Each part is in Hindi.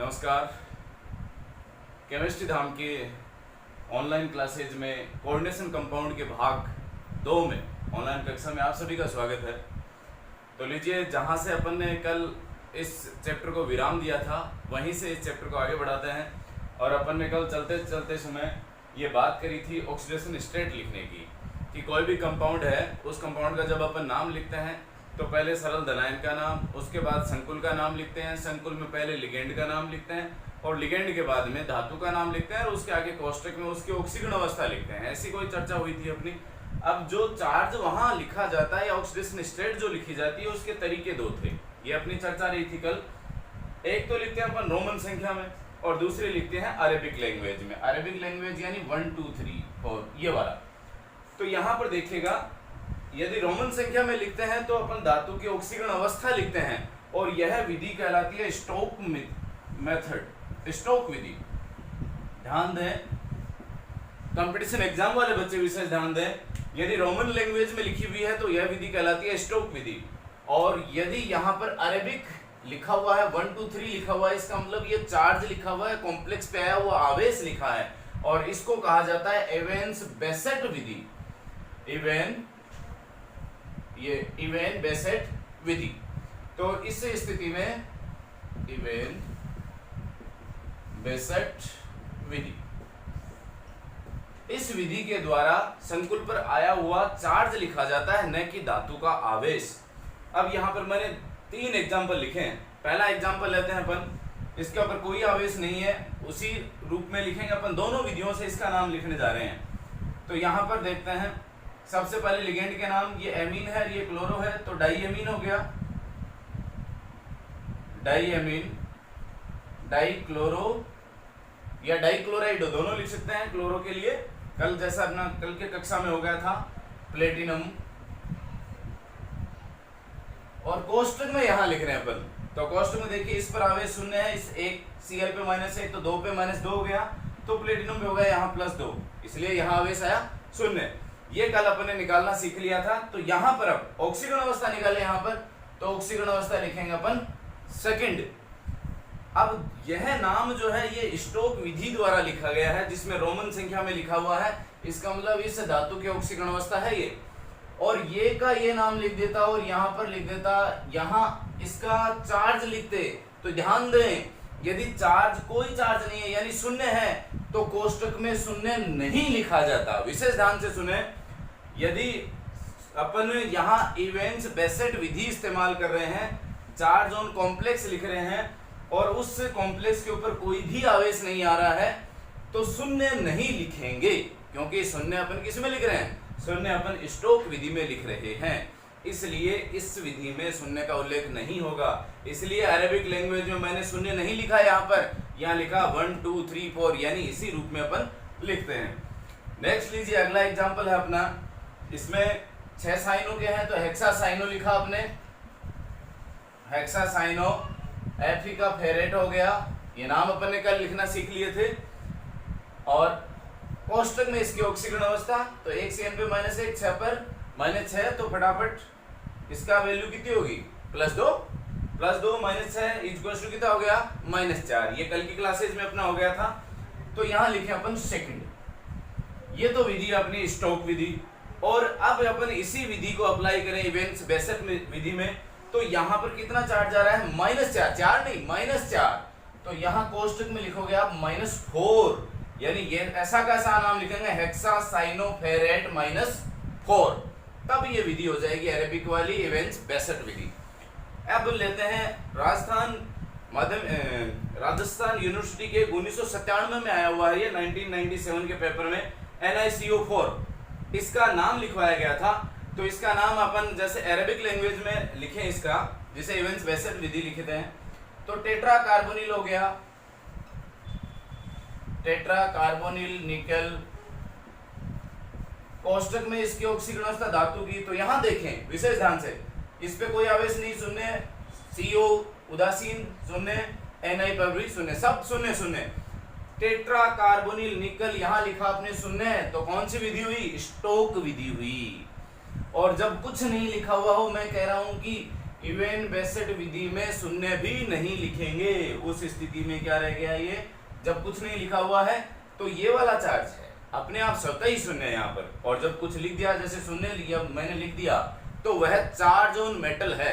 नमस्कार। केमिस्ट्री धाम के ऑनलाइन क्लासेज में कोऑर्डिनेशन कंपाउंड के भाग 2 में ऑनलाइन कक्षा में आप सभी का स्वागत है। तो लीजिए, जहाँ से अपन ने कल इस चैप्टर को विराम दिया था वहीं से इस चैप्टर को आगे बढ़ाते हैं। और अपन ने कल चलते चलते समय ये बात करी थी ऑक्सीडेशन स्टेट लिखने की, कि कोई भी कंपाउंड है उस कंपाउंड का जब अपन नाम लिखते हैं तो पहले सरल धनायन का नाम, उसके बाद संकुल का नाम लिखते हैं, संकुल में पहले लिगेंड का नाम लिखते हैं और लिगेंड के बाद में धातु का नाम लिखते हैं और उसके आगे कोष्टक में उसकी ऑक्सीकरण अवस्था लिखते हैं। ऐसी कोई चर्चा हुई थी अपनी। अब जो चार्ज वहां लिखा जाता है या ऑक्सीडेशन स्टेट जो लिखी जाती है उसके तरीके 2 थे, ये अपनी चर्चा रही थी कल। एक तो लिखते हैं अपन रोमन संख्या में और दूसरे लिखते हैं अरेबिक लैंग्वेज में। अरेबिक लैंग्वेज यानी 1 2 3 4 ये वाला। तो यहाँ पर देखिएगा, यदि रोमन संख्या में लिखते हैं तो अपन धातु की ऑक्सीकरण अवस्था लिखते हैं और यह विधि कहलाती है स्टोक मेथड, स्टोक विधि। ध्यान दें, कंपटीशन एग्जाम वाले बच्चे विशेष ध्यान दें, यदि रोमन लैंग्वेज में लिखी हुई है तो यह विधि कहलाती है स्टोक विधि। और यदि यहाँ पर अरेबिक लिखा हुआ है, 1 2 3 लिखा हुआ है, इसका मतलब ये चार्ज लिखा हुआ है, कॉम्प्लेक्स पे आया हुआ आवेश लिखा है और इसको कहा जाता है एवेंस बेसेट विधि। इवेन बेसेट विधि। तो इस स्थिति में इवेन बेसेट विधि, इस विधि के द्वारा संकुल पर आया हुआ चार्ज लिखा जाता है, न कि धातु का आवेश। अब यहां पर मैंने 3 एग्जांपल लिखे हैं। पहला एग्जांपल लेते हैं अपन, इसके ऊपर कोई आवेश नहीं है, उसी रूप में लिखेंगे अपन। दोनों विधियों से इसका नाम लिखने जा रहे हैं। तो यहां पर देखते हैं, सबसे पहले लिगेंड के नाम, ये एमीन है, ये क्लोरो है, तो डाईएमीन हो गया। डाईएमीन, डाईक्लोरो या डाईक्लोराइड दोनों लिख सकते हैं क्लोरो के लिए। कल जैसा अपना कल के कक्षा में हो गया था प्लेटिनम। और कोष्टक में यहां लिख रहे हैं अपन, तो कोष्टक में देखिए इस पर आवेश 0 है, इस एक Cl पे -1 तो 2 पे -2 हो गया, तो प्लेटिनम पे हो गया यहाँ +2, इसलिए यहाँ आवेश आया 0। ये कल अपन ने निकालना सीख लिया था। तो यहाँ पर अब ऑक्सीकरण अवस्था निकाले, यहाँ पर तो ऑक्सीकरण अवस्था लिखेंगे अपन सेकंड। अब यह नाम जो है ये स्टोक विधि द्वारा लिखा गया है, जिसमें रोमन संख्या में लिखा हुआ है। इसका मतलब इस धातु की ऑक्सीकरण अवस्था है ये, और ये का ये नाम लिख देता और यहाँ पर लिख देता, यहाँ इसका चार्ज लिखते। तो ध्यान दें, यदि चार्ज कोई चार्ज नहीं है यानी 0 है तो कोष्टक में 0 नहीं लिखा जाता। विशेष ध्यान से सुने, यदि अपन यहाँ इवेंस बेसेट विधि इस्तेमाल कर रहे हैं, चार्ज ऑन कॉम्प्लेक्स लिख रहे हैं और उस कॉम्प्लेक्स के ऊपर कोई भी आवेश नहीं आ रहा है, तो 0 नहीं लिखेंगे, क्योंकि 0 अपन किस में लिख रहे हैं? 0 अपन स्टोक विधि में लिख रहे हैं, इसलिए इस विधि में 0 का उल्लेख नहीं होगा। इसलिए अरेबिक लैंग्वेज में मैंने 0 नहीं लिखा, यहाँ पर यहाँ लिखा 1 2 3 4, यानी इसी रूप में अपन लिखते हैं। नेक्स्ट लीजिए, अगला एग्जांपल है अपना, इसमें 6 साइनो के हैं, तो हेक्सासाइनो लिखा आपने, हेक्सासाइनो। Fe का फेरेट हो गया, ये नाम अपन ने कल लिखना सीख लिए थे। और कोष्टक में इसकी ऑक्सीकरण अवस्था, तो 1 Cn पे -1, 6 पर -6, तो फटाफट इसका वैल्यू कितनी होगी? +2 -6 इक्वल्स टू कितना हो गया? -4। ये कल की क्लासेज में अपना हो गया था। तो यहाँ लिखे अपन सेकंड। ये तो विधि अपनी स्टोक विधि। और अब अपन इसी विधि को अप्लाई करें इवेंस बेसेट विधि में, तो यहाँ पर कितना चार्ज जा रहा है? -4, 4 नहीं -4। तो यहाँ कोष्टक में लिखोगे आप -4, यानी ये ऐसा कैसा नाम लिखेंगे? हेक्सासाइनोफेरेट -4, तब ये विधि हो जाएगी अरेबिक वाली इवेंस बेसेट विधि। अब लेते हैं राजस्थान यूनिवर्सिटी के 1997 में आया हुआ है, ये 1997 के पेपर में NiCO4 इसका नाम लिखवाया गया था। तो इसका नाम अपन जैसे अरेबिक लैंग्वेज में लिखें, इसका जिसे इवेंस बेसेट विधि लिखते हैं, तो टेट्रा कार्बोनिल हो गया, टेट्रा कार्बोनिल निकल। कोष्टक में इसकी ऑक्सीकरण अवस्था धातु की, तो यहां देखें विशेष ध्यान से, इस पे कोई आवेश नहीं, 0, CO उदासीन 0, Na पर भी 0, सब 0 0। टेट्रा कार्बोनिल निकल यहां लिखा आपने 0, तो कौन सी विधि हुई? स्टोक विधि हुई। और जब कुछ नहीं लिखा हुआ हो, मैं कह रहा हूं कि इवेन बेसेट विधि में शून्य भी नहीं लिखेंगे। उस स्थिति में क्या रह गया, ये जब कुछ नहीं लिखा हुआ है तो ये वाला चार्ज है अपने आप स्वतः ही शून्य है यहाँ पर, और जब कुछ लिख दिया जैसे शून्य लिया मैंने लिख दिया तो वह चार्ज ऑन मेटल है।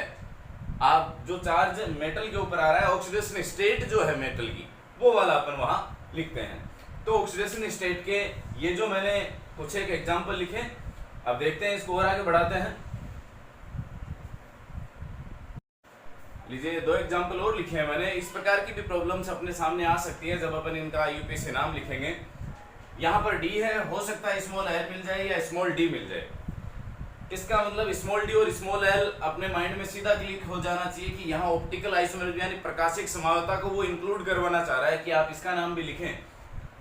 आप जो चार्ज मेटल के ऊपर आ रहा है, ऑक्सीडेशन स्टेट जो है मेटल की, वो वाला अपन वहां लिखते हैं। तो ऑक्सीडेशन स्टेट के ये जो मैंने कुछ एक एग्जांपल लिखे, अब देखते हैं इसको और आगे बढ़ाते हैं। लीजिए 2 एग्जांपल और लिखे हैं मैंने। इस प्रकार की भी प्रॉब्लम्स अपने सामने आ सकती है जब अपन इनका यूपीएससी नाम लिखेंगे। यहाँ पर डी है, हो सकता है स्मॉल एल मिल जाए या स्मॉल डी मिल जाए। इसका मतलब स्मॉल डी और स्मॉल एल अपने माइंड में सीधा क्लिक हो जाना चाहिए कि यहाँ ऑप्टिकल आइसोमेरिज्म यानी प्रकाशिक समावता को वो इंक्लूड करवाना चाह रहा है कि आप इसका नाम भी लिखें।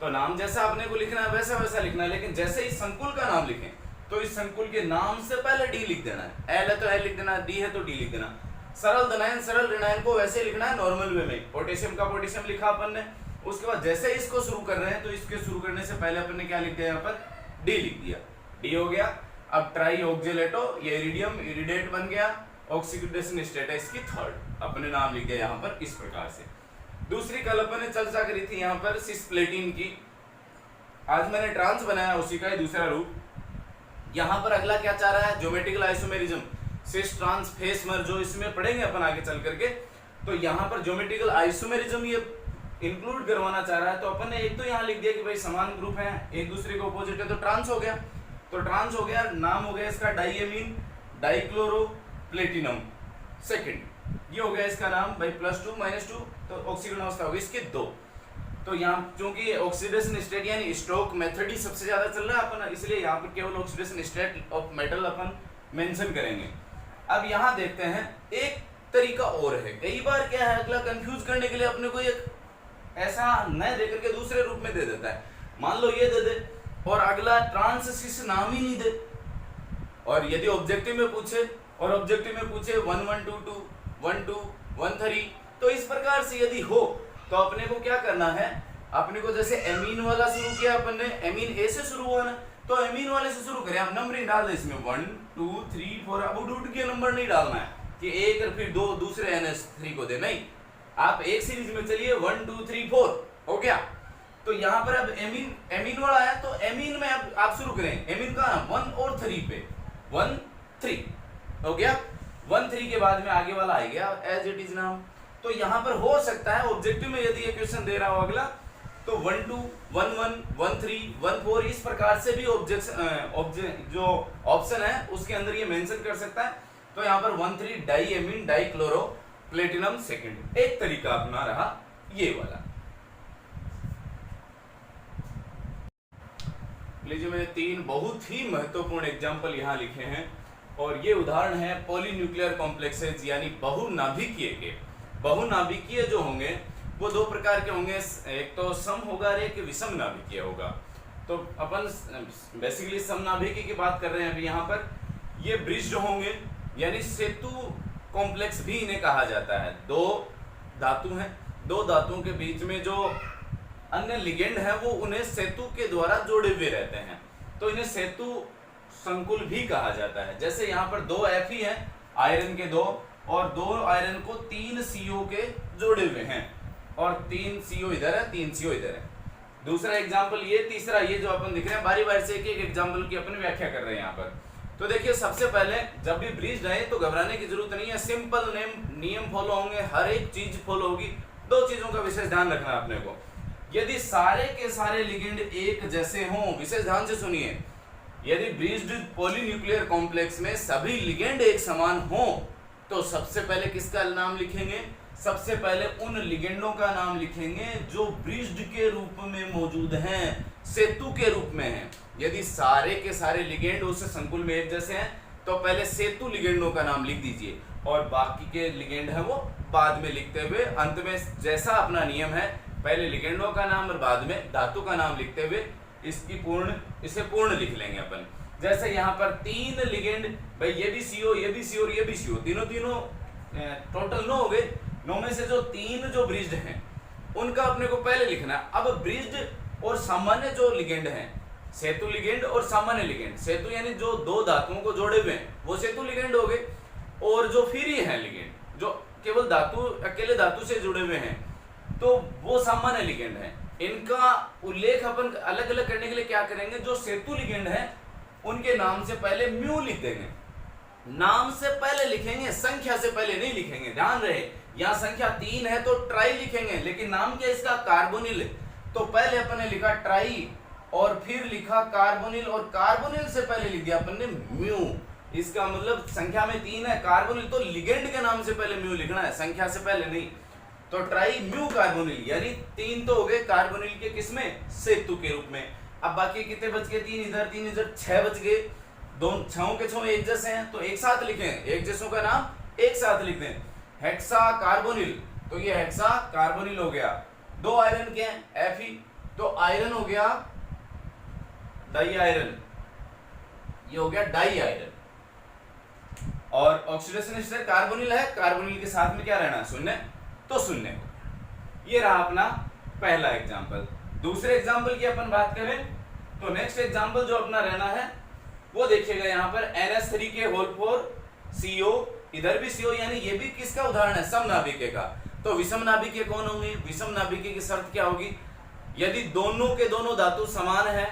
तो नाम जैसा अपने को लिखना है वैसा वैसा लिखना है, लेकिन जैसे ही संकुल का नाम लिखें तो इस संकुल के नाम से पहले डी लिख देना है। एल है तो एल लिख देना, डी है तो डी लिख देना। सरल धनायन सरल ऋणायन को वैसे लिखना है नॉर्मल वे में। पोटेशियम का पोटेशियम लिखा अपन ने, उसके बाद जैसे इसको शुरू कर रहे हैं तो इसके शुरू करने से पहले अपन ने क्या लिख दिया, यहाँ पर डी लिख दिया। डी हो गया। अब ट्राई ऑक्जेलेटो, ये इरिडियम इरिडेट बन गया। ऑक्सीडेशन स्टेट है इसकी थर्ड, अपने नाम लिख दिया यहाँ पर इस प्रकार से। दूसरी कल अपन ने चर्चा करी थी यहाँ पर सिस्प्लेटिन की, आज मैंने ट्रांस बनाया उसी का ही दूसरा रूप। यहाँ पर अगला क्या चाह रहा है, geometrical isomerism cis trans fac mer, जो इसमें पढ़ेंगे अपन आगे चल करके। तो यहाँ पर ज्योमेट्रिकल आइसोमेरिज्म ये इंक्लूड करवाना चाह रहा है। तो अपन ने एक तो यहाँ लिख दिया कि भाई समान ग्रुप है, एक दूसरे के ऑपोजिट है, तो ट्रांस हो गया। तो ट्रांस हो गया, नाम हो गया इसका डाइएमीन डाइक्लोरो प्लेटिनम सेकंड, ये हो गया इसका नाम भाई +2 -2, तो ऑक्सीकरण अवस्था होगी इसके 2। तो यहाँ चूंकि ऑक्सीडेशन स्टेट यानी स्टोक मेथड ही सबसे ज्यादा चल रहा है अपन, इसलिए यहाँ पर केवल oxidation state of metal upon mention करेंगे। अब यहाँ देखते हैं एक तरीका और है। कई बार क्या है, अगला कंफ्यूज करने के लिए अपने को एक ऐसा न दे करके दूसरे रूप में दे देता है। मान लो ये दे दे और अगला ट्रांससिस नाम ही नहीं दे, और यदि ऑब्जेक्टिव में पूछे 1 1 2 2 1 2 1 3, तो इस प्रकार से यदि हो तो अपने को क्या करना है, अपने को जैसे एमीन वाला शुरू किया अपन ने, एमीन ए से शुरू हुआ ना, तो एमीन वाले से शुरू करें। आप नंबरिंग डाल दे इसमें 1 2 3 4, अब उठ के नंबर नहीं डालना है कि एक और फिर 2 दूसरे NH3 को दे, नहीं, आप एक सीरीज में चलिए 1 2 3 4 हो गया। तो यहाँ पर अब एमीन वाला है, तो एमीन में अब आप शुरू करें। एमीन का 1 और 3 पे 1 3 हो गया। 1 3 के बाद में आगे वाला आ गया एज इट इज नाम। तो यहाँ पर हो सकता है ऑब्जेक्टिव में यदि ये क्वेश्चन दे रहा हो अगला, तो 1 2 1 1 1 3 1 4 इस प्रकार से भी ऑब्जेक्ट जो ऑप्शन है उसके अंदर ये मेंशन कर सकता है। तो यहाँ पर 1 3 डाइएमीन डाइक्लोरो प्लेटिनम सेकंड, एक तरीका अपना रहा ये वाला। लीजिए मैंने 3 बहुत ही महत्वपूर्ण एग्जाम्पल यहाँ लिखे हैं, और ये उदाहरण है पॉलीन्यूक्लियर कॉम्प्लेक्सेस यानी बहुनाभिकीय के। बहुनाभिकीय जो होंगे वो 2 प्रकार के होंगे, एक तो सम होगा और एक विषम नाभिकीय होगा। तो अपन बेसिकली समनाभिकीय की बात कर रहे हैं अभी। यहाँ पर ये ब्रिज होंगे यानी सेतु कॉम्प्लेक्स भी इन्हें कहा जाता है। 2 धातु हैं, 2 धातुओं के बीच में जो अन्य लिगेंड है वो उन्हें सेतु के द्वारा जोड़े हुए रहते हैं, तो इन्हें सेतु संकुल भी कहा जाता है। जैसे यहाँ पर 2 Fe हैं आयरन के 2, और 2 आयरन को 3 CO के जोड़े हुए हैं, और 3 CO इधर है 3 CO इधर है। दूसरा एग्जाम्पल ये, तीसरा ये जो अपन दिख रहे हैं, बारी बारी से एक एग्जाम्पल की अपन व्याख्या कर रहे हैं यहाँ पर। तो देखिए सबसे पहले जब भी ब्रिज रहे तो घबराने की जरूरत नहीं है, सिंपल नियम फॉलो होंगे, हर एक चीज फॉलो होगी। 2 चीजों का विशेष ध्यान रखना है अपने को। यदि सारे के सारे लिगेंड एक जैसे हों, विशेष ध्यान से सुनिए, यदि ब्रिज्ड पॉलीन्यूक्लियर कॉम्प्लेक्स में सभी लिगेंड एक समान हों तो सबसे पहले किसका नाम लिखेंगे, सबसे पहले उन लिगेंडों का नाम लिखेंगे जो ब्रिज्ड के रूप में मौजूद हैं, सेतु के रूप में हैं। यदि सारे के सारे लिगेंड उस संकुल में एक जैसे हैं तो पहले सेतु लिगेंडों का नाम लिख दीजिए, और बाकी के लिगेंड है वो बाद में लिखते हुए, अंत में जैसा अपना नियम है पहले लिगेंडों का नाम और बाद में धातु का नाम लिखते हुए इसे पूर्ण लिख लेंगे अपन। जैसे यहाँ पर 3 लिगेंड, भाई ये भी CO ये भी CO और ये भी CO, तीनों टोटल 9 हो गए। 9 में से जो 3 जो ब्रिज्ड हैं उनका अपने को पहले लिखना है। अब ब्रिज्ड और सामान्य जो लिगेंड हैं, सेतु लिगेंड और सामान्य लिगेंड, सेतु यानी जो 2 धातुओं को जोड़े हुए हैं वो सेतु लिगेंड हो गए। और जो फ्री है लिगेंड, जो केवल धातु, अकेले धातु से जुड़े हुए हैं, तो वो सामान्य लिगेंड है। इनका उल्लेख अपन अलग अलग करने के लिए क्या करेंगे, जो सेतु लिगेंड है उनके नाम से पहले म्यू लिख देंगे। नाम से पहले लिखेंगे, संख्या से पहले नहीं लिखेंगे। ध्यान रहे, यहाँ संख्या 3 है तो ट्राई लिखेंगे, लेकिन नाम क्या इसका, कार्बोनिल। तो पहले अपन ने लिखा ट्राई और फिर लिखा कार्बोनिल, और कार्बोनिल से पहले लिख दिया अपन ने म्यू। इसका मतलब संख्या में 3 है, कार्बोनिल, तो लिगेंड के नाम से पहले म्यू लिखना है, संख्या से पहले नहीं। तो ट्राई म्यू कार्बोनिल, यानी 3 तो हो गए कार्बोनिल के, किसमें, सेतु के रूप में। अब बाकी कितने बच गए, 3 इधर 3 इधर, 6 बच गए। दोनों छहों के छहों एक जैसे हैं तो एक साथ लिखें, एक जैसों का नाम एक साथ लिख दें, हेक्सा कार्बोनिल। तो ये हेक्सा कार्बोनिल हो गया। 2 आयरन के हैं Fe, तो आयरन हो गया डाई आयरन, ये हो गया डाई आयरन। और ऑक्सीडेशन स्टेट कार्बोनिल है, कार्बोनिल के साथ में क्या रहना है, शून्य, तो शून्य। ये रहा अपना पहला एग्जांपल। दूसरे एग्जांपल की अपन बात करें तो नेक्स्ट एग्जांपल जो अपना रहना है वो देखिएगा यहाँ पर NH3 के होल 4 CO, इधर भी CO, यानी ये भी किसका उदाहरण है, समनाभिकीय का। तो विषम नाभिकीय कौन होंगे, विषम नाभिकीय की शर्त क्या होगी, यदि दोनों के दोनों धातु समान है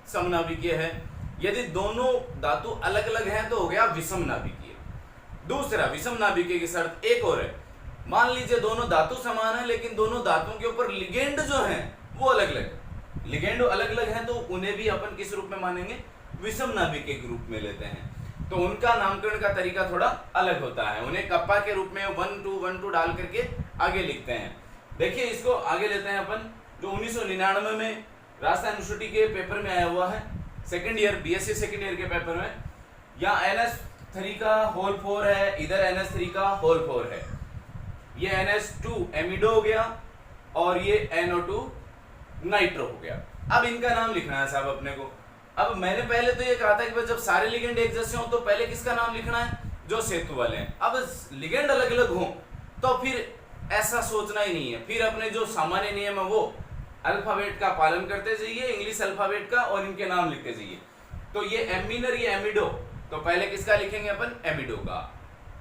समनाभिकीय है, यदि दोनों धातु अलग अलग हैं तो हो गया विषम नाभिकीय। दूसरा विषम नाभिकीय की शर्त एक और है, मान लीजिए दोनों धातु समान है लेकिन दोनों धातुओं के ऊपर लिगेंड जो है वो अलग अलग, लिगेंड अलग अलग हैं तो उन्हें भी अपन किस रूप में मानेंगे, विषम नाभिकीय के रूप में लेते हैं। तो उनका नामकरण का तरीका थोड़ा अलग होता है, उन्हें कप्पा के रूप में 1 2 1 2 डाल करके आगे लिखते हैं। देखिए इसको आगे लेते हैं अपन, जो 1999 में राजस्थान यूनिवर्सिटी के पेपर में आया हुआ है, second year BSc second year के पेपर में। यहाँ NH3 का होल 4 है, इधर NH3 का होल 4 है, ये NH2 एमिडो हो गया और ये NO2 नाइट्रो हो गया। अब इनका नाम लिखना है साहब अपने को। अब मैंने पहले तो ये कहा था कि जब सारे लिगेंड एक जैसे हो तो पहले किसका नाम लिखना है, जो सेतु वाले हैं। अब लिगेंड अलग अलग हो तो फिर ऐसा सोचना ही नहीं है, फिर अपने जो सामान्य नियम है वो अल्फाबेट का पालन करते जाइए, इंग्लिश अल्फाबेट का, और इनके नाम लिखते जाइए। तो ये एमीन और ये एमिडो, तो पहले किसका लिखेंगे अपन, एमिडो का।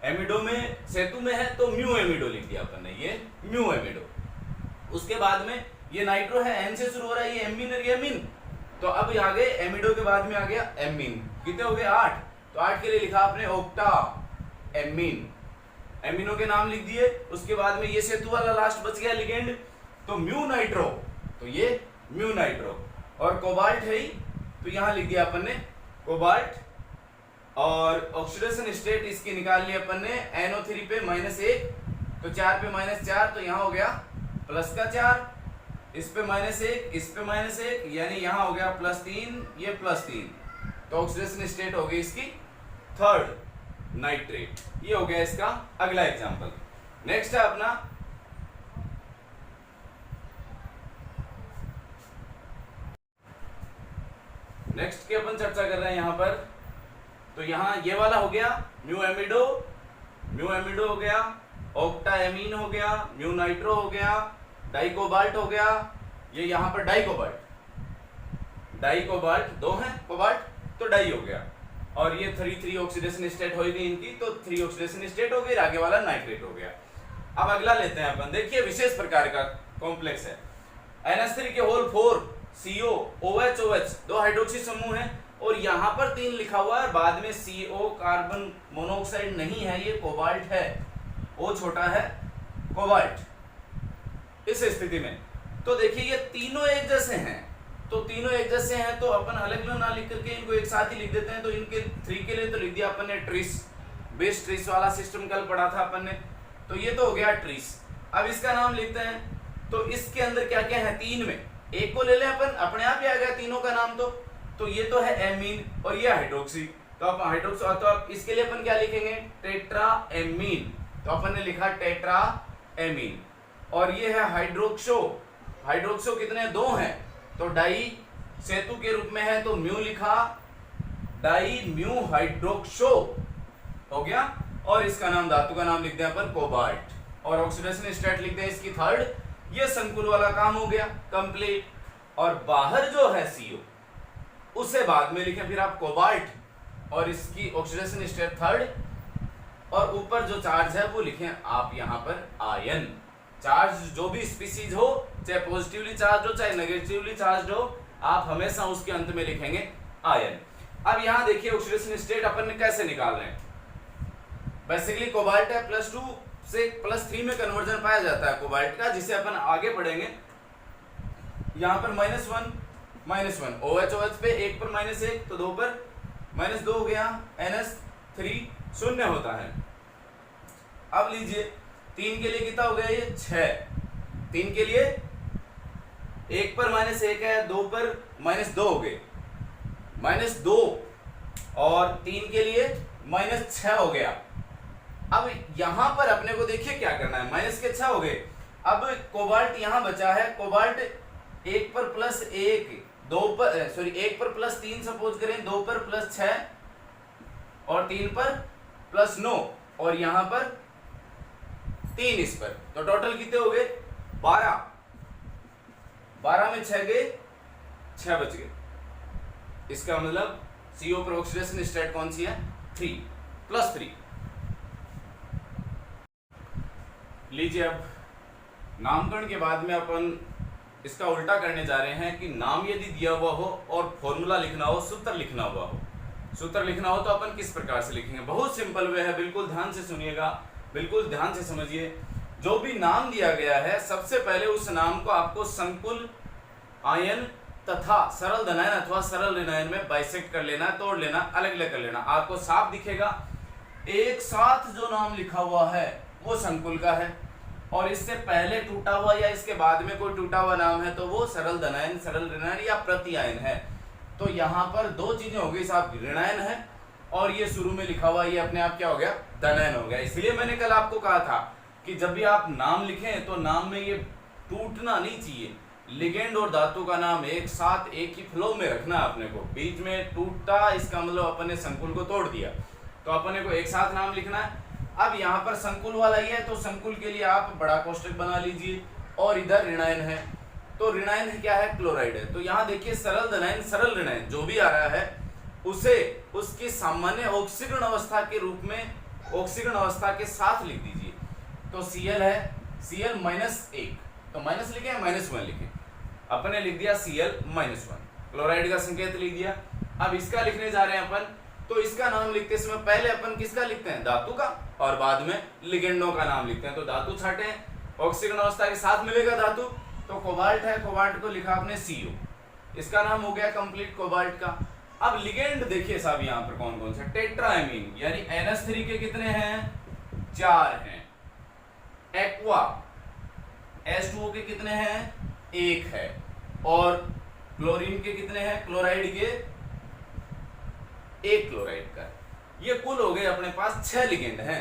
एमिडो में सेतु में है तो म्यू एमिडो लिख दिया अपन ने, ये म्यू एमिडो। उसके बाद में ये नाइट्रो है, एन से शुरू हो रहा है, ये एमीन और ये एमीन। तो अब आ गए एमिडो के बाद में आ गया एमीन, कितने हो गए 8। तो 8 के लिए लिखा आपने ऑक्टा एमीन, एमिनो के नाम लिख दिए। उसके बाद में ये सेतु वाला लास्ट बच गया लिगेंड, तो म्यू नाइट्रो, तो ये म्यू नाइट्रो। और कोबाल्ट है ही, तो यहां लिख दिया अपन ने कोबाल्ट। और ऑक्सीडेशन स्टेट इसकी निकाल ली अपन ने, NO3 पे -1, तो 4 पे -4, तो यहां हो गया प्लस का 4, इस पे -1, इस पे -1, यानी यहां हो गया +3, ये +3। तो ऑक्सीडेशन स्टेट हो गई इसकी 3rd नाइट्रेट। ये हो गया इसका अगला एग्जांपल। नेक्स्ट है अपना नेक्स्ट की अपन चर्चा कर रहे हैं यहां पर। तो यहां ये वाला हो गया म्यू एमिडो हो गया, ऑक्टा एमीन हो गया, म्यू नाइट्रो हो गया, डाइकोबाल्ट हो गया, ये यहां पर डाइकोबाल्ट 2 है कोबाल्ट, तो डाई हो गया। और ये 3 ऑक्सीडेशन स्टेट हो गई इनकी, तो 3 ऑक्सीडेशन स्टेट हो गई, आगे वाला नाइट्रेट हो गया। अब अगला लेते हैं अपन, देखिए विशेष प्रकार का कॉम्प्लेक्स है। NH3 के whole 4 CO OH OH 2 hydroxy समूह है, और यहाँ पर 3 लिखा हुआ है, बाद में CO कार्बन मोनोऑक्साइड नहीं है, ये कोबाल्ट है, O छोटा है कोबाल्ट। इस स्थिति में तो देखिए ये तीनों एक जैसे हैं, तो तीनों एक जैसे हैं तो अपन अलग अलग ना लिख करके इनको एक साथ ही लिख देते हैं। तो इनके 3 के लिए तो लिख दिया अपन ने ट्रिस, बेस ट्रिस वाला सिस्टम कल पढ़ा था अपन ने, तो ये तो हो गया ट्रिस। अब इसका नाम लिखते हैं, तो इसके अंदर क्या क्या है, 3 में एक को ले लें अपन, अपने आप ही आ गया तीनों का नाम। तो ये तो है एमीन और ये हाइड्रोक्सी, तो अब हाइड्रोक्सी, तो अब इसके लिए अपन क्या लिखेंगे, टेट्रा एमीन, तो अपन ने लिखा टेट्रा एमीन। और ये है हाइड्रोक्सो, हाइड्रोक्सो कितने 2 हैं, तो डाई सेतु के रूप में है तो म्यू लिखा, डाई म्यू हाइड्रोक्सो हो गया। और इसका नाम, धातु का नाम लिख दिया अपन कोबाल्ट, और ऑक्सीडेशन स्टेट लिख दें इसकी 3rd। ये संकुल वाला काम हो गया कंप्लीट। और बाहर जो है CO उसे बाद में लिखें फिर आप कोबाल्ट, और इसकी ऑक्सीडेशन स्टेट 3rd। और ऊपर जो चार्ज है वो लिखें आप यहाँ पर आयन। चार्ज जो भी स्पीसीज हो, चाहे पॉजिटिवली चार्ज हो चाहे नेगेटिवली चार्ज हो, आप हमेशा उसके अंत में लिखेंगे आयन। अब यहाँ देखिए ऑक्सीडेशन स्टेट अपन ने कैसे निकाल रहे हैं। बेसिकली कोबाल्ट है +2 से +3 में कन्वर्जन पाया जाता है कोबाल्ट का, जिसे अपन आगे पढ़ेंगे। यहाँ पर -1 OH पे 1 पर -1 तो 2 पर -2 हो गया, NH3 0 होता है। अब लीजिए 3 के लिए कितना हो गया ये 6, 3 के लिए 1 पर -1 है, 2 पर -2 हो गए, -2 और 3 के लिए -6 हो गया। अब यहां पर अपने को देखिए क्या करना है, -6 हो गए। अब कोबाल्ट यहां बचा है, कोबाल्ट 1 पर +1 2 पर 1 पर +3 सपोज करें, 2 पर +6 और 3 पर +9 और यहां पर 3 इस पर, तो टोटल कितने हो गए 12। 12 में 6 गए, 6 बच गए। इसका मतलब CO पर ऑक्सीडेशन स्टेट कौन सी है 3 +3। लीजिए अब नामकरण के बाद में अपन इसका उल्टा करने जा रहे हैं कि नाम यदि दिया हुआ हो और फॉर्मूला लिखना हो, सूत्र लिखना हुआ हो, सूत्र लिखना हो तो अपन किस प्रकार से लिखेंगे। बहुत सिंपल वे है, बिल्कुल ध्यान से सुनिएगा, बिल्कुल ध्यान से समझिए। जो भी नाम दिया गया है सबसे पहले उस नाम को आपको संकुल आयन तथा सरल धनायन अथवा सरल ऋणायन में बाइसेक्ट कर लेना, तोड़ लेना, अलग अलग कर लेना। आपको साफ दिखेगा एक साथ जो नाम लिखा हुआ है वो संकुल का है, और इससे पहले टूटा हुआ या इसके बाद में कोई टूटा हुआ नाम है तो वो सरल धनायन, सरल ऋणायन या प्रत्यायन है। तो यहाँ पर दो चीजें हो गई साहब, ऋणायन है और ये शुरू में लिखा हुआ ये अपने आप क्या हो गया धनायन हो गया। इसलिए मैंने कल आपको कहा था कि जब भी आप नाम लिखें तो नाम में ये टूटना नहीं चाहिए। लिगेंड और धातु का नाम एक साथ एक ही फ्लो में रखना अपने को, बीच में टूटा इसका मतलब अपन ने संकुल को तोड़ दिया, तो अपने को एक साथ नाम लिखना है। अब यहाँ पर संकुल वाला ही है तो संकुल के लिए आप बड़ा कोष्टक बना लीजिए, और इधर ऋणायन है तो ऋणायन क्या है क्लोराइड है। तो यहाँ देखिए सरल धनायन सरल ऋणायन जो भी आ रहा है उसे उसकी सामान्य ऑक्सीकरण अवस्था के रूप में ऑक्सीकरण अवस्था के साथ लिख दीजिए। तो Cl है Cl -1 तो माइनस लिखे -1 लिखे, अपने लिख दिया Cl-1, क्लोराइड का संकेत लिख दिया। अब इसका लिखने जा रहे हैं अपन, तो इसका नाम लिखते समय पहले अपन किसका लिखते हैं धातु का, और बाद में लिगेंडों का नाम लिखते हैं। तो धातु छाटे हैं, ऑक्सीकरण अवस्था के साथ मिलेगा धातु, तो कोबाल्ट है, कोबाल्ट को लिखा आपने CO, इसका नाम हो गया कंप्लीट कोबाल्ट का। अब लिगेंड देखिए साहब यहाँ पर कौन कौन से, टेट्राएमीन यानी NH3 के कितने हैं 4 हैं, एक्वा H2O के कितने हैं 1 है, और क्लोरीन के कितने हैं क्लोराइड के 1 क्लोराइड का। ये कुल हो गए अपने पास 6 लिगेंड हैं,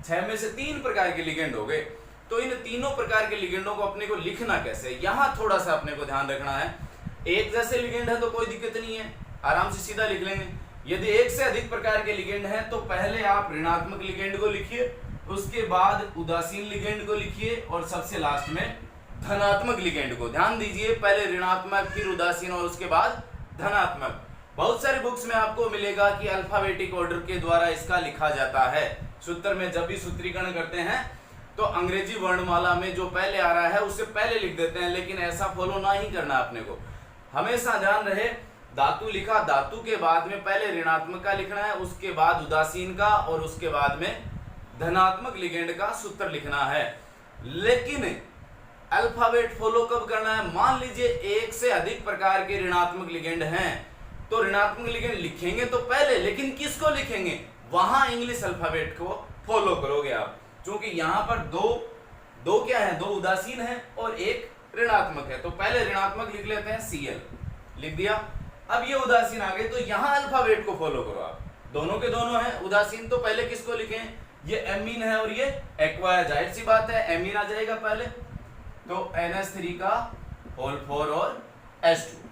6 में से 3 प्रकार के लिगेंड हो गए। तो इन तीनों प्रकार के लिगेंडों को अपने को लिखना कैसे, यहाँ थोड़ा सा अपने को ध्यान रखना है। एक जैसे लिगेंड है तो कोई दिक्कत नहीं है, आराम से सीधा लिख लेंगे। यदि एक से अधिक प्रकार के लिगेंड हैं तो पहले आप ऋणात्मक लिगेंड को लिखिए, उसके बाद उदासीन लिगेंड को लिखिए, और सबसे लास्ट में धनात्मक लिगेंड को। ध्यान दीजिए, पहले ऋणात्मक फिर उदासीन और उसके बाद धनात्मक। बहुत सारे बुक्स में आपको मिलेगा कि अल्फाबेटिक ऑर्डर के द्वारा इसका लिखा जाता है। सूत्र में जब भी सूत्रीकरण करते हैं तो अंग्रेजी वर्णमाला में जो पहले आ रहा है उससे पहले लिख देते हैं, लेकिन ऐसा फॉलो ना ही करना अपने को। हमेशा ध्यान रहे, धातु लिखा, धातु के बाद में पहले ऋणात्मक का लिखना है, उसके बाद उदासीन का, और उसके बाद में धनात्मक लिगेंड का सूत्र लिखना है। लेकिन अल्फाबेट फॉलो कब करना है, मान लीजिए एक से अधिक प्रकार के ऋणात्मक लिगेंड हैं तो ऋणात्मक लिगेंड लिखेंगे तो पहले, लेकिन किसको लिखेंगे, वहां इंग्लिश अल्फाबेट को फॉलो करोगे आप, क्योंकि यहां पर दो क्या है, 2 उदासीन है और 1 ऋणात्मक है। तो पहले ऋणात्मक लिख लेते हैं Cl, लिख दिया। अब ये उदासीन आ गए तो यहां अल्फाबेट को फॉलो करो आप, दोनों के दोनों है उदासीन, तो पहले किसको लिखें, ये एमीन है और ये एक्वा है, जाहिर सी बात है एमीन आ जाएगा पहले, तो NH3 का होल 4 और H2,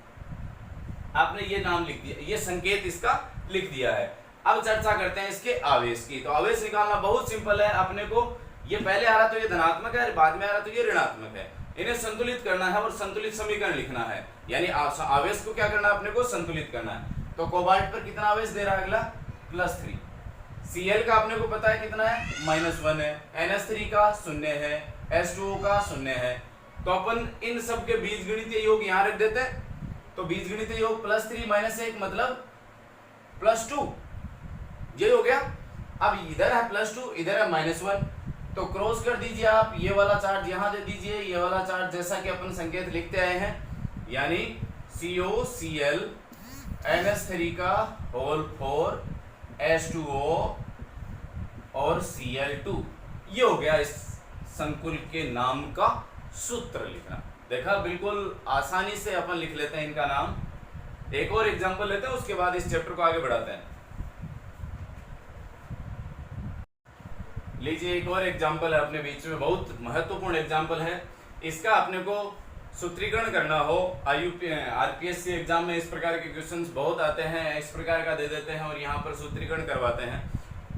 आपने ये नाम लिख दिया, ये संकेत इसका लिख दिया है। अब चर्चा करते हैं इसके आवेश की। तो आवेश निकालना बहुत सिंपल है, अपने को ये पहले आ रहा तो ये धनात्मक है, बाद में आ रहा तो ये ऋणात्मक है, इन्हें संतुलित करना है और संतुलित समीकरण लिखना है, यानी आवेश को क्या करना है अपने को संतुलित करना है। तो कोबाल्ट पर कितना आवेश दे रहा है अगला +3, Cl का अपने को पता है कितना है, -1 है, NH3 का 0 है, H2O का 0 है। तो अपन इन सब के बीजगणितीय योग यहाँ रख देते हैं। तो बीजगणितीय योग +3 - 1 मतलब +2, ये हो गया। अब इधर है +2, इधर है -1, तो क्रॉस कर दीजिए आप, ये वाला चार्ज यहाँ दे दीजिए, ये वाला चार्ज, जैसा कि अपन संकेत लिखते आए हैं, यानी COCl NH3 का होल 4 H2O और Cl2, ये हो गया इस संकुल के नाम का सूत्र लिखना। देखा, बिल्कुल आसानी से अपन लिख लेते हैं इनका नाम। एक और एग्जांपल लेते हैं, उसके बाद इस चैप्टर को आगे बढ़ाते हैं। लीजिए, एक और एग्जांपल है अपने बीच में, बहुत महत्वपूर्ण एग्जांपल है। इसका अपने को सूत्रीकरण करना हो, आरपीएससी एग्जाम में इस प्रकार के क्वेश्चंस बहुत आते हैं, इस प्रकार का दे देते हैं और यहाँ पर सूत्रीकरण करवाते हैं।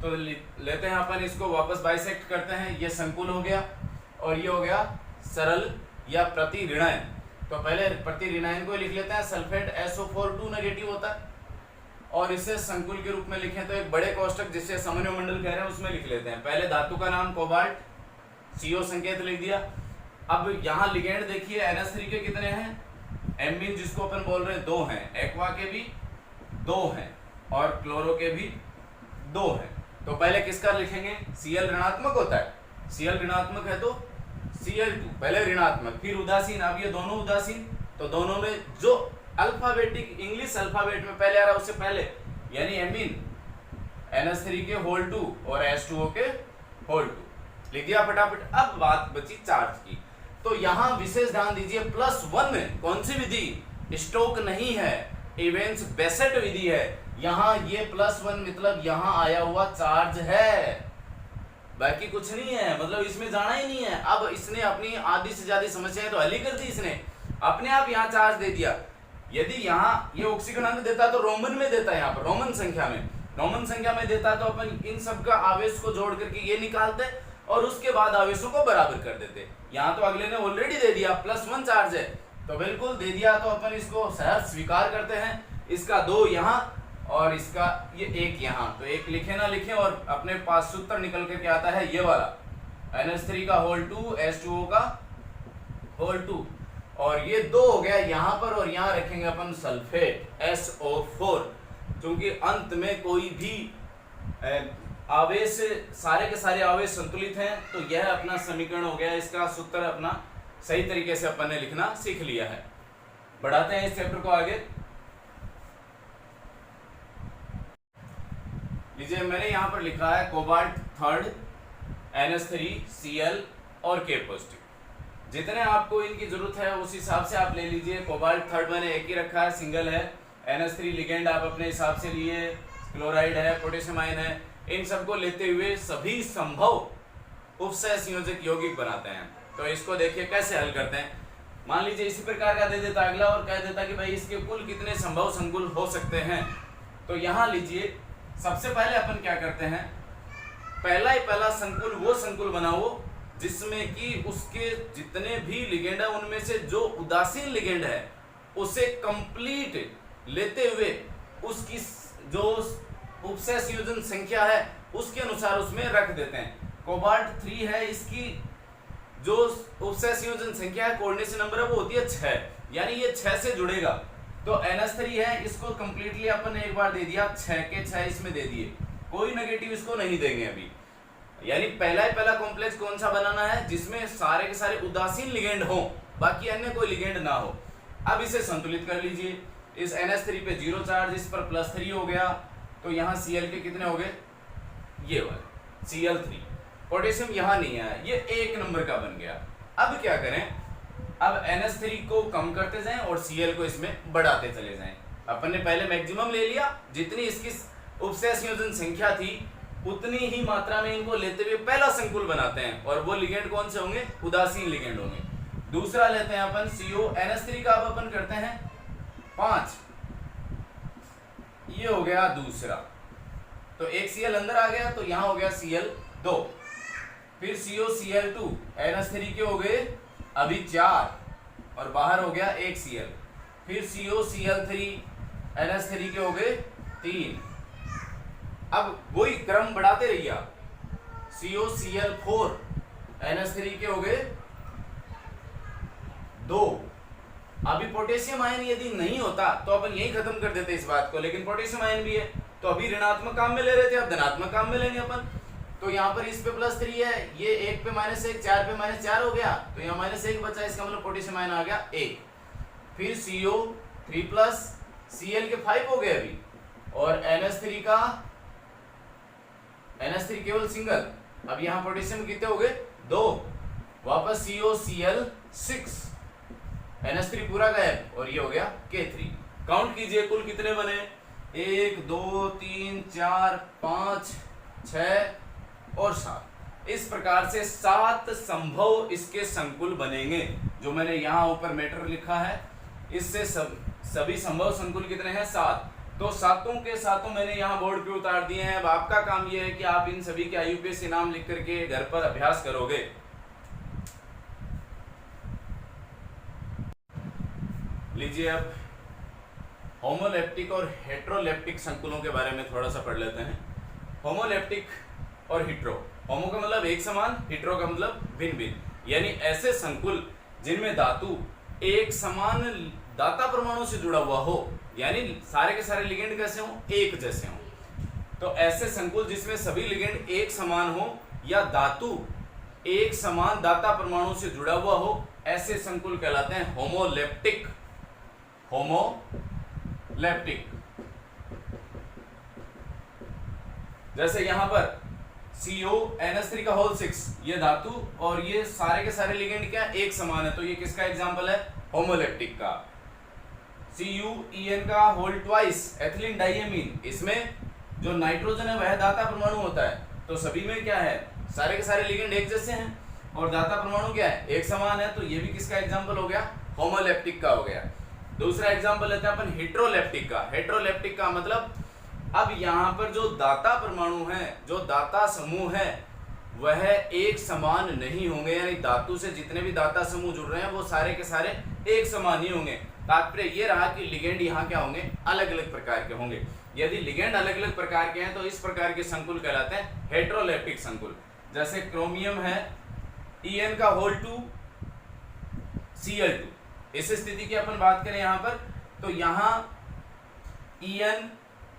तो लेते हैं अपन इसको, वापस बाइसेक्ट करते हैं। ये संकुल हो गया और ये हो गया सरल या प्रति ऋणायन। तो पहले प्रति ऋणायन को लिख लेते हैं, सल्फेट SO4 2 नेगेटिव होता है, और इसे संकुल के रूप में लिखें तो एक बड़े कोष्टक जिसे समन्वय मंडल कह रहे हैं उसमें लिख लेते हैं। पहले धातु का नाम कोबाल्ट, CO संकेत लिख दिया। अब यहाँ लिगेंड देखिए, NH3 के कितने हैं, एमीन जिसको अपन बोल रहे हैं 2 हैं, एक्वा के भी 2 हैं और क्लोरो के भी 2 हैं। तो पहले किसका लिखेंगे, Cl ऋणात्मक होता है, Cl ऋणात्मक है तो Cl2 पहले ऋणात्मक, फिर उदासीन। अब ये दोनों उदासीन, तो दोनों में जो अल्फाबेटिक इंग्लिश अल्फाबेट में पहले आ रहा है उससे पहले, यानी एमीन NH3 के होल 2 और H2O के होल 2 लिख दिया फटाफट। अब बात बची चार्ज की, तो यहाँ विशेष ध्यान दीजिए, +1 में कौन सी विधि, स्टोक नहीं है, इवेंस बेसेट विधि है। यहाँ ये +1 मतलब यहाँ आया हुआ चार्ज है, बाकी कुछ नहीं है, मतलब इसमें जाना ही नहीं है। अब इसने अपनी आधी से ज्यादा समस्याएं तो हल ही कर दी, इसने अपने आप यहाँ चार्ज दे दिया। यदि यहाँ ये ऑक्सीजन अंक देता तो रोमन में देता है, यहाँ पर रोमन संख्या में देता तो अपन इन सब का आवेश को जोड़ करके ये निकालते और उसके बाद आवेशों को बराबर कर देते। यहाँ तो अगले ने ऑलरेडी दे दिया, +1 चार्ज है तो बिल्कुल दे दिया, तो अपन इसको सहर्ष स्वीकार करते हैं। इसका 2 यहाँ और इसका ये 1 यहाँ, तो 1 लिखे ना लिखे, और अपने पास सूत्र निकल के क्या आता है, ये वाला NH3 का होल 2 H2O का होल 2, और ये 2 हो गया यहाँ पर, और यहाँ रखेंगे अपन सल्फेट SO4। क्योंकि अंत में कोई भी आवेश, सारे के सारे आवेश संतुलित हैं, तो यह अपना समीकरण हो गया। इसका सूत्र अपना सही तरीके से अपन ने लिखना सीख लिया है। बढ़ाते हैं इस चैप्टर को आगे। लीजिए, मैंने यहाँ पर लिखा है कोबाल्ट 3rd NH3 Cl और K पॉजिटिव। जितने आपको इनकी जरूरत है उस हिसाब से आप ले लीजिए। कोबाल्ट 3rd मैंने एक ही रखा है, सिंगल है। NH3 लिगेंड आप अपने हिसाब से लिए, क्लोराइड है, पोटेशियम आयन है, इन सबको लेते हुए सभी संभव उपसय संयोजक यौगिक बनाते हैं। तो इसको देखिए कैसे हल करते हैं। मान लीजिए इसी प्रकार का दे देता अगला और कह देता कि भाई इसके कुल कितने संभव संकुल हो सकते हैं। तो यहाँ लीजिए, सबसे पहले अपन क्या करते हैं, पहला संकुल वो संकुल बनाओ जिसमें कि उसके जितने भी लिगेंड है उनमें से जो उदासीन लिगेंड है उसे कंप्लीट लेते हुए उसकी जो उपसय संयोजन संख्या है उसके अनुसार उसमें रख देते हैं। कोबाल्ट 3 है, इसकी जो उपसय संयोजन संख्या है, कोऑर्डिनेशन नंबर है, वो होती है 6, यानी ये 6 से जुड़ेगा। तो NH3 है, इसको कंप्लीटली अपन ने एक बार दे दिया, 6 के 6 इसमें दे दिए, कोई नेगेटिव इसको नहीं देंगे अभी। यानी पहला कॉम्प्लेक्स कौन सा बनाना है, जिसमें सारे के सारे उदासीन लिगेंड हो, बाकी अन्य कोई लिगेंड ना हो। अब इसे संतुलित कर लीजिए। इस NH3 पे 0 चार्ज, इस पर +3 हो गया, तो यहाँ Cl के कितने हो गए, ये वाले Cl3। पोटेशियम यहाँ नहीं आया, ये 1 नंबर का बन गया। अब क्या करें, अब NH3 को कम करते जाएं और Cl को इसमें बढ़ाते चले जाएं। अपन ने पहले मैक्सिमम ले लिया, जितनी इसकी उपसय संयोजन संख्या थी उतनी ही मात्रा में इनको लेते हुए पहला संकुल बनाते हैं, और वो लिगेंड कौन से होंगे, उदासीन लिगेंड होंगे। दूसरा लेते हैं अपन CO NH3 का, अब अपन करते हैं 5, ये हो गया दूसरा, तो एक Cl अंदर आ गया, तो यहाँ हो गया Cl2, फिर CO Cl2 NH3 के हो गए अभी 4 और बाहर हो गया 1 Cl, फिर CO Cl3 NH3 के हो गए 3। अब वही क्रम बढ़ाते रहिए आप, COCl4 NH3 के हो गए 2। अभी पोटेशियम आयन यदि नहीं होता तो अपन यही खत्म कर देते इस बात को, लेकिन पोटेशियम आयन भी है तो अभी ऋणात्मक काम में ले रहे थे, अब धनात्मक काम में लेंगे अपन। तो यहाँ पर इस पे +3 है, ये 1 पे -1, 4 पे -4 हो गया, तो यहाँ -1 बचा, इसका मतलब पोटेशियम आयन आ गया 1। फिर CO3+, Cl के 5 हो गए अभी, और NH3 केवल सिंगल। अब यहाँ पोटेशियम कितने हो गए 2, वापस COCl6, NH3 पूरा गायब, और ये हो गया K3। काउंट कीजिए कुल कितने बने, 1 2 3 4 5 6 और 7। इस प्रकार से 7 संभव इसके संकुल बनेंगे। जो मैंने यहाँ ऊपर मैटर लिखा है, इससे सभी संभव संकुल कितने हैं 7। तो सातों के सातों मैंने यहाँ बोर्ड पे उतार दिए हैं। अब आपका काम ये है कि आप इन सभी के IUPAC नाम लिख करके घर पर अभ्यास करोगे। लीजिए अब होमोलेप्टिक और हेट्रोलेप्टिक संकुलों के बारे में थोड़ा सा पढ़ लेते हैं। होमोलेप्टिक और हेट्रो, होमो का मतलब एक समान, हेट्रो का मतलब भिन्न भिन्न, यानी ऐसे संकुल जिनमें धातु एक समान दाता परमाणु से जुड़ा हुआ हो, यानी सारे के सारे लिगेंड कैसे हो, एक जैसे हो। तो ऐसे संकुल जिसमें सभी लिगेंड एक समान हो या धातु एक समान दाता परमाणु से जुड़ा हुआ हो, ऐसे संकुल कहलाते हैं होमोलेप्टिक। होमोलेप्टिक जैसे यहां पर CONH3 का होल 6, ये धातु और ये सारे के सारे लिगेंड क्या एक समान है, तो ये किसका एग्जांपल है, होमोलेप्टिक का। CuEn का होल ट्वाइस, एथिलीन डाइएमीन, इसमें जो नाइट्रोजन है वह दाता परमाणु होता है, तो सभी में क्या है, सारे के सारे लिगेंड एक जैसे हैं और दाता परमाणु क्या है, एक समान है, तो ये भी किसका एग्जांपल हो गया, होमोलेप्टिक का हो गया। दूसरा एग्जांपल लेते हैं अपन हेट्रोलेप्टिक का। हेट्रोलेप्टिक का मतलब अब यहाँ पर जो दाता परमाणु है, जो दाता समूह है, वह एक समान नहीं होंगे, यानी धातु से जितने भी दाता समूह जुड़ रहे हैं वो सारे के सारे एक समान ही होंगे। तात्पर्य ये रहा कि लिगेंड यहाँ क्या होंगे, अलग अलग प्रकार के होंगे। यदि लिगेंड अलग अलग प्रकार के हैं तो इस प्रकार के संकुल कहलाते हैं हेट्रोलेप्टिक संकुल। जैसे क्रोमियम है En का होल 2 Cl2, इस स्थिति की अपन बात करें यहाँ पर, तो यहाँ En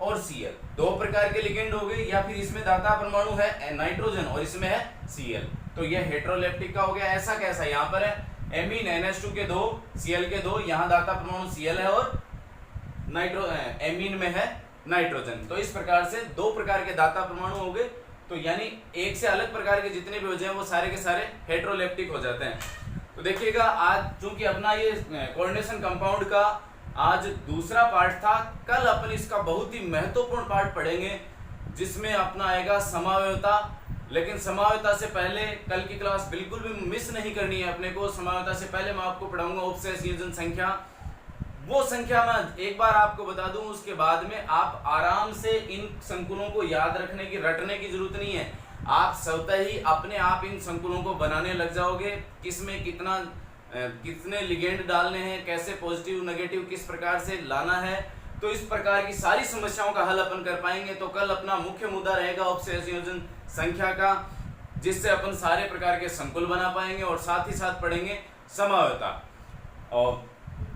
और Cl दो प्रकार के लिगेंड हो गए, या फिर इसमें दाता परमाणु है नाइट्रोजन और इसमें है Cl, तो यह हेट्रोलेप्टिक का हो गया। ऐसा कैसा, यहाँ पर है एमीन NH2 के 2, Cl के 2, यहाँ दाता परमाणु Cl है और एमीन में है नाइट्रोजन। तो इस प्रकार से दो प्रकार के दाता परमाणु हो गए, तो यानी एक से अलग प्रकार के जितने भी हो जाए वो सारे के सारे हेट्रोलेप्टिक हो जाते हैं। तो देखिएगा आज चूंकि अपना ये कोऑर्डिनेशन कंपाउंड का आज दूसरा पार्ट था, कल अपन इसका बहुत ही महत्वपूर्ण पार्ट पढ़ेंगे जिसमें अपना आएगा समावयवता। लेकिन समावयवता से पहले कल की क्लास बिल्कुल भी मिस नहीं करनी है अपने को। समावयवता से पहले मैं आपको पढ़ाऊंगा उपसय संयोजन संख्या, वो संख्या मैं एक बार आपको बता दूं, उसके बाद में आप आराम से इन संकुलों को याद रखने की, रटने की जरूरत नहीं है। आप स्वतः ही अपने आप इन संकुलों को बनाने लग जाओगे, किसमें कितने लिगेंड डालने हैं, कैसे पॉजिटिव नेगेटिव किस प्रकार से लाना है, तो इस प्रकार की सारी समस्याओं का हल अपन कर पाएंगे। तो कल अपना मुख्य मुद्दा रहेगा उपसय संयोजन संख्या का, जिससे अपन सारे प्रकार के संकुल बना पाएंगे और साथ ही साथ पढ़ेंगे समावयवता। और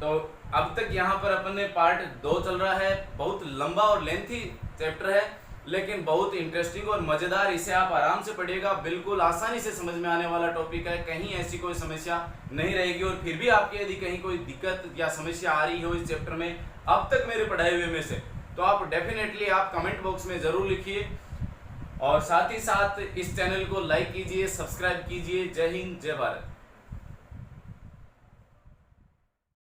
तो अब तक यहाँ पर अपन ने पार्ट 2 चल रहा है, बहुत लंबा और लेंथी चैप्टर है लेकिन बहुत इंटरेस्टिंग और मजेदार। इसे आप आराम से पढ़िएगा, बिल्कुल आसानी से समझ में आने वाला टॉपिक है, कहीं ऐसी कोई समस्या नहीं रहेगी। और फिर भी आपके यदि कहीं कोई दिक्कत या समस्या आ रही हो इस चैप्टर में अब तक मेरे पढ़ाए हुए में से, तो आप डेफिनेटली आप कमेंट बॉक्स में जरूर लिखिए और साथ ही साथ इस चैनल को लाइक कीजिए, सब्सक्राइब कीजिए। जय हिंद, जय भारत।